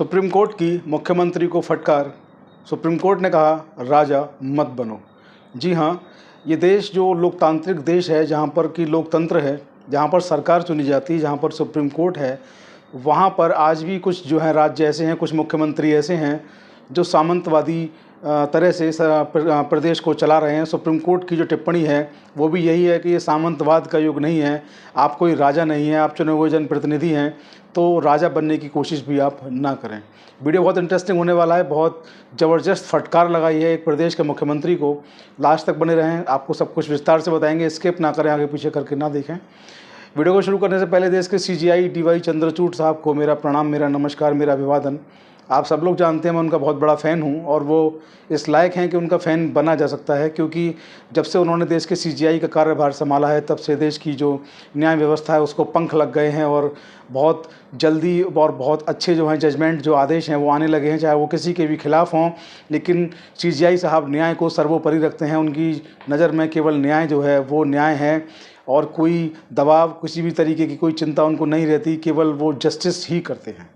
Supreme court की मुख्यमंत्री को फटकार। सुप्रीम कोर्ट ने कहा राजा मत बनो। जी हाँ, ये देश जो लोकतांत्रिक देश है, जहाँ पर कि लोकतंत्र है, जहाँ पर सरकार चुनी जाती है, जहाँ पर सुप्रीम कोर्ट है, वहाँ पर आज भी कुछ जो है राज्य ऐसे हैं, कुछ मुख्यमंत्री ऐसे हैं जो सामंतवादी तरह से प्रदेश को चला रहे हैं। सुप्रीम कोर्ट की जो टिप्पणी है वो भी यही है कि ये सामंतवाद का युग नहीं है, आप कोई राजा नहीं हैं, आप चुने हुए जनप्रतिनिधि हैं, तो राजा बनने की कोशिश भी आप ना करें। वीडियो बहुत इंटरेस्टिंग होने वाला है, बहुत ज़बरदस्त फटकार लगाई है एक प्रदेश के मुख्यमंत्री को। लास्ट तक बने रहें, आपको सब कुछ विस्तार से बताएंगे, स्किप ना करें, आगे पीछे करके ना देखें। वीडियो को शुरू करने से पहले देश के CGI DY चंद्रचूड़ साहब को मेरा प्रणाम, मेरा नमस्कार, मेरा अभिवादन। आप सब लोग जानते हैं मैं उनका बहुत बड़ा फ़ैन हूं और वो इस लायक हैं कि उनका फ़ैन बना जा सकता है, क्योंकि जब से उन्होंने देश के CGI का कार्यभार संभाला है तब से देश की जो न्याय व्यवस्था है उसको पंख लग गए हैं और बहुत जल्दी और बहुत अच्छे जो हैं जजमेंट, जो आदेश हैं वो आने लगे हैं, चाहे वो किसी के भी खिलाफ़ हों। लेकिन CGI साहब न्याय को सर्वोपरि रखते हैं। उनकी नज़र में केवल न्याय जो है वो न्याय है और कोई दबाव, किसी भी तरीके की कोई चिंता उनको नहीं रहती, केवल वो जस्टिस ही करते हैं।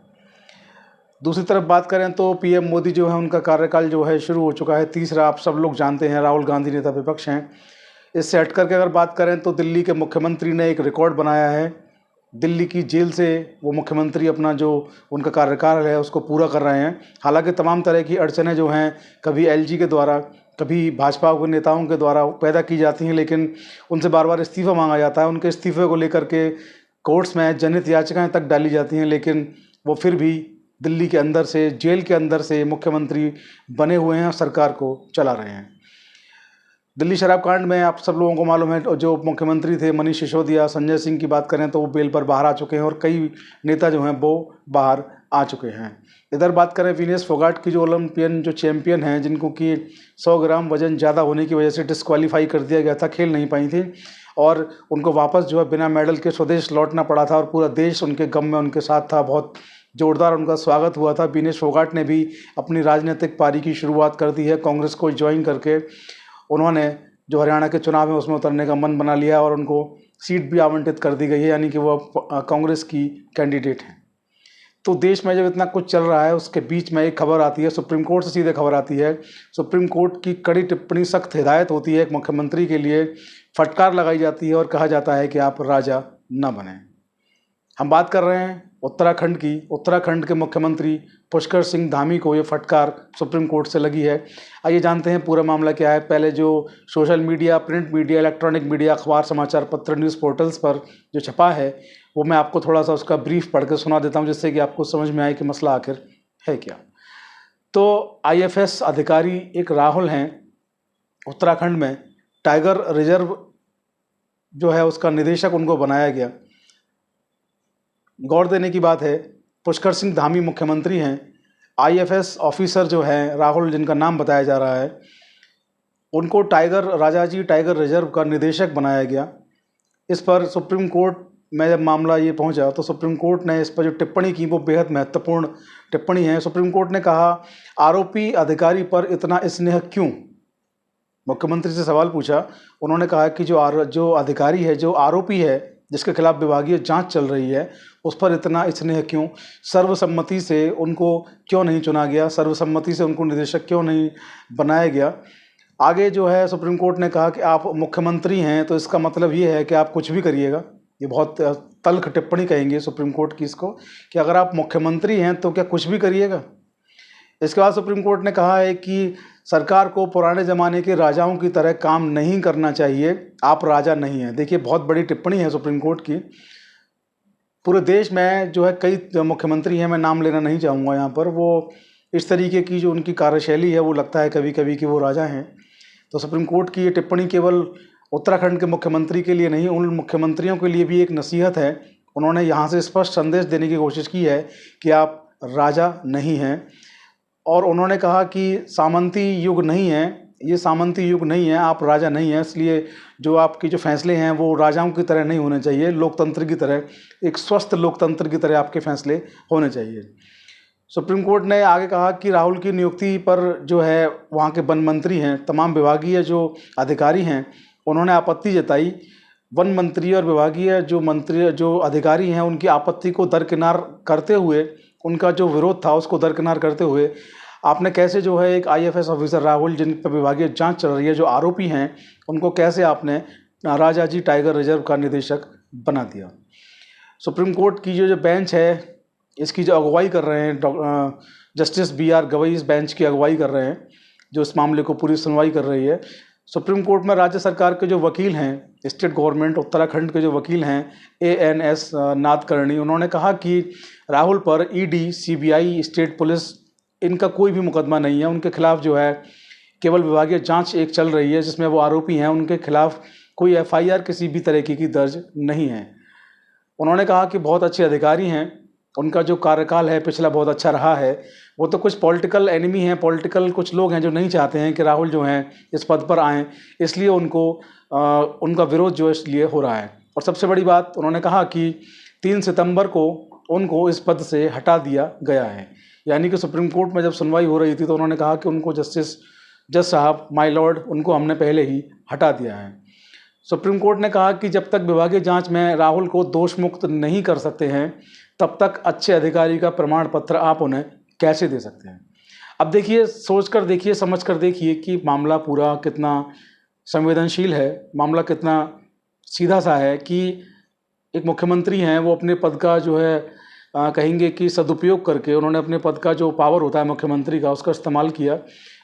दूसरी तरफ बात करें तो PM मोदी जो है उनका कार्यकाल जो है शुरू हो चुका है, तीसरा। आप सब लोग जानते हैं राहुल गांधी नेता विपक्ष हैं। इससे हट करके अगर बात करें तो दिल्ली के मुख्यमंत्री ने एक रिकॉर्ड बनाया है। दिल्ली की जेल से वो मुख्यमंत्री अपना जो उनका कार्यकाल है उसको पूरा कर रहे हैं। हालांकि तमाम तरह की अड़चनें जो हैं कभी LG के द्वारा, कभी भाजपा के नेताओं के द्वारा पैदा की जाती हैं, लेकिन उनसे बार बार इस्तीफ़ा मांगा जाता है। उनके इस्तीफ़े को लेकर के कोर्ट्स में जनहित याचिकाएं तक डाली जाती हैं, लेकिन वो फिर भी दिल्ली के अंदर से, जेल के अंदर से मुख्यमंत्री बने हुए हैं और सरकार को चला रहे हैं। दिल्ली शराब कांड में आप सब लोगों को मालूम है, जो मुख्यमंत्री थे मनीष सिसोदिया, संजय सिंह की बात करें तो वो बेल पर बाहर आ चुके हैं और कई नेता जो हैं वो बाहर आ चुके हैं। इधर बात करें विनेश फोगाट की, जो ओलंपियन जो चैंपियन हैं, जिनको कि 100 ग्राम वजन ज़्यादा होने की वजह से डिस्क्वालीफाई कर दिया गया था, खेल नहीं पाई थी और उनको वापस जो है बिना मेडल के स्वदेश लौटना पड़ा था और पूरा देश उनके गम में उनके साथ था। बहुत जोरदार उनका स्वागत हुआ था। विनेश फोगाट ने भी अपनी राजनीतिक पारी की शुरुआत कर दी है। कांग्रेस को ज्वाइन करके उन्होंने जो हरियाणा के चुनाव है उसमें उतरने का मन बना लिया और उनको सीट भी आवंटित कर दी गई है, यानी कि वो कांग्रेस की कैंडिडेट हैं। तो देश में जब इतना कुछ चल रहा है उसके बीच में एक खबर आती है, सुप्रीम कोर्ट से सीधे खबर आती है। सुप्रीम कोर्ट की कड़ी टिप्पणी, सख्त हिदायत होती है एक मुख्यमंत्री के लिए, फटकार लगाई जाती है और कहा जाता है कि आप राजा न बने। हम बात कर रहे हैं उत्तराखंड की। उत्तराखंड के मुख्यमंत्री पुष्कर सिंह धामी को ये फटकार सुप्रीम कोर्ट से लगी है। आइए जानते हैं पूरा मामला क्या है। पहले जो social media, print media, electronic media, अखबार, समाचार पत्र, न्यूज़ पोर्टल्स पर जो छपा है वो मैं आपको थोड़ा सा उसका ब्रीफ पढ़ के सुना देता हूँ, जिससे कि आपको समझ में आए कि मसला आखिर है क्या। तो IFS अधिकारी एक राहुल हैं, उत्तराखंड में टाइगर रिजर्व जो है उसका निदेशक उनको बनाया गया। गौर देने की बात है, पुष्कर सिंह धामी मुख्यमंत्री हैं, IFS ऑफिसर जो है राहुल, जिनका नाम बताया जा रहा है, उनको राजाजी टाइगर रिजर्व का निदेशक बनाया गया। इस पर सुप्रीम कोर्ट में जब मामला ये पहुंचा तो सुप्रीम कोर्ट ने इस पर जो टिप्पणी की वो बेहद महत्वपूर्ण टिप्पणी है। सुप्रीम कोर्ट ने कहा, आरोपी अधिकारी पर इतना स्नेह क्यों? मुख्यमंत्री से सवाल पूछा। उन्होंने कहा कि जो अधिकारी है, जो आरोपी है, जिसके खिलाफ विभागीय जांच चल रही है, उस पर इतना स्नेह क्यों? सर्वसम्मति से उनको क्यों नहीं चुना गया? सर्वसम्मति से उनको निदेशक क्यों नहीं बनाया गया? आगे जो है सुप्रीम कोर्ट ने कहा कि आप मुख्यमंत्री हैं तो इसका मतलब ये है कि आप कुछ भी करिएगा। ये बहुत तल्ख टिप्पणी कहेंगे सुप्रीम कोर्ट की इसको, कि अगर आप मुख्यमंत्री हैं तो क्या कुछ भी करिएगा? इसके बाद सुप्रीम कोर्ट ने कहा है कि सरकार को पुराने ज़माने के राजाओं की तरह काम नहीं करना चाहिए, आप राजा नहीं हैं। देखिए, बहुत बड़ी टिप्पणी है सुप्रीम कोर्ट की। पूरे देश में जो है कई मुख्यमंत्री हैं, मैं नाम लेना नहीं चाहूँगा यहाँ पर, वो इस तरीके की जो उनकी कार्यशैली है वो लगता है कभी कभी कि वो राजा हैं। तो सुप्रीम कोर्ट की ये टिप्पणी केवल उत्तराखंड के मुख्यमंत्री के लिए नहीं, उन मुख्यमंत्रियों के लिए भी एक नसीहत है। उन्होंने यहाँ से स्पष्ट संदेश देने की कोशिश की है कि आप राजा नहीं हैं और उन्होंने कहा कि सामंती युग नहीं है, ये सामंती युग नहीं है, आप राजा नहीं हैं, इसलिए जो आपके जो फैसले हैं वो राजाओं की तरह नहीं होने चाहिए, लोकतंत्र की तरह, एक स्वस्थ लोकतंत्र की तरह आपके फैसले होने चाहिए। सुप्रीम कोर्ट ने आगे कहा कि राहुल की नियुक्ति पर जो है वहाँ के वन मंत्री हैं, तमाम विभागीय जो अधिकारी हैं, उन्होंने आपत्ति जताई। वन मंत्री और विभागीय जो अधिकारी हैं उनकी आपत्ति को दरकिनार करते हुए उनका जो विरोध था उसको दरकिनार करते हुए आपने कैसे जो है एक आईएफएस ऑफिसर राहुल, जिन पर विभागीय जांच चल रही है, जो आरोपी हैं, उनको कैसे आपने राजाजी टाइगर रिजर्व का निदेशक बना दिया। सुप्रीम कोर्ट की जो बेंच है, इसकी जो अगुवाई कर रहे हैं जस्टिस BR गवई, इस बेंच की अगुवाई कर रहे हैं, जो इस मामले को पूरी सुनवाई कर रही है। सुप्रीम कोर्ट में राज्य सरकार के जो वकील हैं, स्टेट गवर्नमेंट उत्तराखंड के जो वकील हैं ANS नादकर्णी, उन्होंने कहा कि राहुल पर ED, CBI, स्टेट पुलिस, इनका कोई भी मुकदमा नहीं है। उनके खिलाफ जो है केवल विभागीय जांच एक चल रही है, जिसमें वो आरोपी हैं, उनके खिलाफ कोई FIR किसी भी तरीके की दर्ज नहीं है। उन्होंने कहा कि बहुत अच्छे अधिकारी हैं, उनका जो कार्यकाल है पिछला बहुत अच्छा रहा है। वो तो कुछ पॉलिटिकल एनिमी हैं, पॉलिटिकल कुछ लोग हैं जो नहीं चाहते हैं कि राहुल जो हैं इस पद पर आएँ, इसलिए उनका विरोध जो इसलिए हो रहा है। और सबसे बड़ी बात, उन्होंने कहा कि 3 सितंबर को उनको इस पद से हटा दिया गया है। यानी कि सुप्रीम कोर्ट में जब सुनवाई हो रही थी तो उन्होंने कहा कि उनको जज साहब, माय लॉर्ड, उनको हमने पहले ही हटा दिया है। सुप्रीम कोर्ट ने कहा कि जब तक विभागीय जांच में राहुल को दोष मुक्त नहीं कर सकते हैं, तब तक अच्छे अधिकारी का प्रमाण पत्र आप उन्हें कैसे दे सकते हैं। अब देखिए, सोच कर देखिए, समझ कर देखिए कि मामला पूरा कितना संवेदनशील है, मामला कितना सीधा सा है कि एक मुख्यमंत्री हैं, वो अपने पद का जो है कहेंगे कि सदुपयोग करके उन्होंने अपने पद का जो पावर होता है मुख्यमंत्री का, उसका इस्तेमाल किया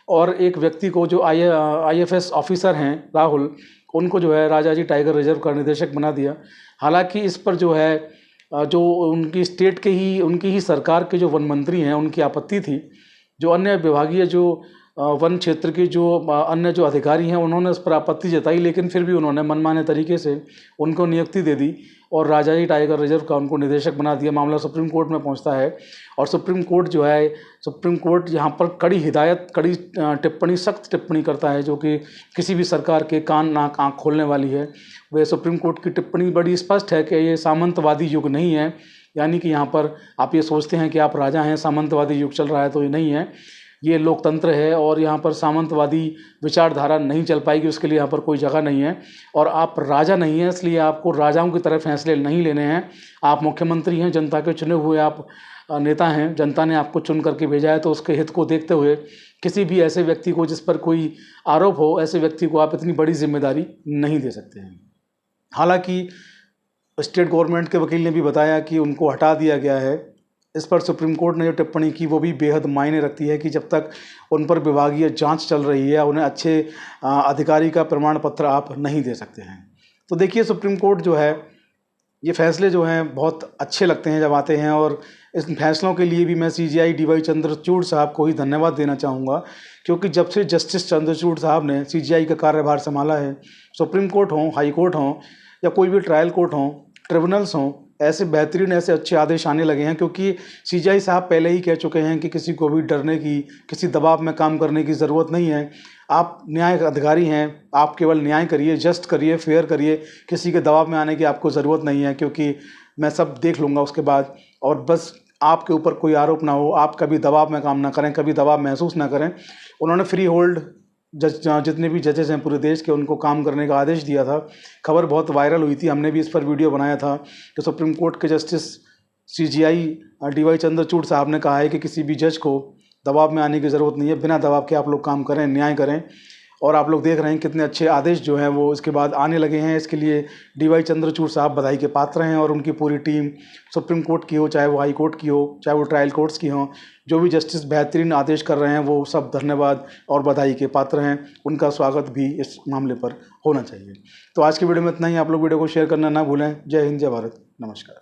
और एक व्यक्ति को जो IFS ऑफिसर हैं राहुल, उनको जो है राजाजी टाइगर रिजर्व का निदेशक बना दिया। हालांकि इस पर जो है जो उनकी स्टेट के ही, उनकी ही सरकार के जो वन मंत्री हैं, उनकी आपत्ति थी। जो अन्य विभागीय जो वन क्षेत्र के जो अन्य जो अधिकारी हैं, उन्होंने उस पर आपत्ति जताई, लेकिन फिर भी उन्होंने मनमाने तरीके से उनको नियुक्ति दे दी और राजाजी टाइगर रिजर्व का उनको निदेशक बना दिया। मामला सुप्रीम कोर्ट में पहुंचता है और सुप्रीम कोर्ट जो है, सुप्रीम कोर्ट यहाँ पर कड़ी हिदायत, कड़ी टिप्पणी, सख्त टिप्पणी करता है, जो कि किसी भी सरकार के कान नाक आँख खोलने वाली है। वह सुप्रीम कोर्ट की टिप्पणी बड़ी स्पष्ट है कि ये सामंतवादी युग नहीं है। यानी कि यहाँ पर आप ये सोचते हैं कि आप राजा हैं, सामंतवादी युग चल रहा है, तो ये नहीं है। ये लोकतंत्र है और यहाँ पर सामंतवादी विचारधारा नहीं चल पाएगी, उसके लिए यहाँ पर कोई जगह नहीं है। और आप राजा नहीं हैं, इसलिए आपको राजाओं की तरह फैसले नहीं लेने हैं। आप मुख्यमंत्री हैं, जनता के चुने हुए आप नेता हैं, जनता ने आपको चुन करके भेजा है, तो उसके हित को देखते हुए किसी भी ऐसे व्यक्ति को जिस पर कोई आरोप हो, ऐसे व्यक्ति को आप इतनी बड़ी जिम्मेदारी नहीं दे सकते हैं। हालांकि स्टेट गवर्नमेंट के वकील ने भी बताया कि उनको हटा दिया गया है। इस पर सुप्रीम कोर्ट ने जो टिप्पणी की वो भी बेहद मायने रखती है कि जब तक उन पर विभागीय जांच चल रही है, उन्हें अच्छे अधिकारी का प्रमाण पत्र आप नहीं दे सकते हैं। तो देखिए, सुप्रीम कोर्ट जो है, ये फैसले जो हैं बहुत अच्छे लगते हैं जब आते हैं, और इस फैसलों के लिए भी मैं CJI DY चंद्रचूड़ साहब को ही धन्यवाद देना चाहूँगा, क्योंकि जब से जस्टिस चंद्रचूड़ साहब ने CJI का कार्यभार संभाला है, सुप्रीम कोर्ट हो, हाई कोर्ट हो या कोई भी ट्रायल कोर्ट हो, ट्रिब्यूनल्स हों, ऐसे बेहतरीन, ऐसे अच्छे आदेश आने लगे हैं। क्योंकि CJI साहब पहले ही कह चुके हैं कि किसी को भी डरने की, किसी दबाव में काम करने की ज़रूरत नहीं है। आप न्याय अधिकारी हैं, आप केवल न्याय करिए, जस्ट करिए, फेयर करिए, किसी के दबाव में आने की आपको ज़रूरत नहीं है, क्योंकि मैं सब देख लूँगा उसके बाद। और बस आपके ऊपर कोई आरोप ना हो, आप कभी दबाव में काम ना करें, कभी दबाव महसूस ना करें। उन्होंने फ्री होल्ड जितने भी जजेस हैं पूरे देश के, उनको काम करने का आदेश दिया था। खबर बहुत वायरल हुई थी, हमने भी इस पर वीडियो बनाया था कि सुप्रीम कोर्ट के जस्टिस CJI DY चंद्रचूड़ साहब ने कहा है कि किसी भी जज को दबाव में आने की ज़रूरत नहीं है, बिना दबाव के आप लोग काम करें, न्याय करें। और आप लोग देख रहे हैं कितने अच्छे आदेश जो हैं वो इसके बाद आने लगे हैं। इसके लिए DY चंद्रचूड़ साहब बधाई के पात्र हैं, और उनकी पूरी टीम, सुप्रीम कोर्ट की हो, चाहे वो हाई कोर्ट की हो, चाहे वो ट्रायल कोर्ट्स की हो, जो भी जस्टिस बेहतरीन आदेश कर रहे हैं, वो सब धन्यवाद और बधाई के पात्र हैं। उनका स्वागत भी इस मामले पर होना चाहिए। तो आज की वीडियो में इतना ही। आप लोग वीडियो को शेयर करना ना भूलें। जय हिंद, जय भारत, नमस्कार।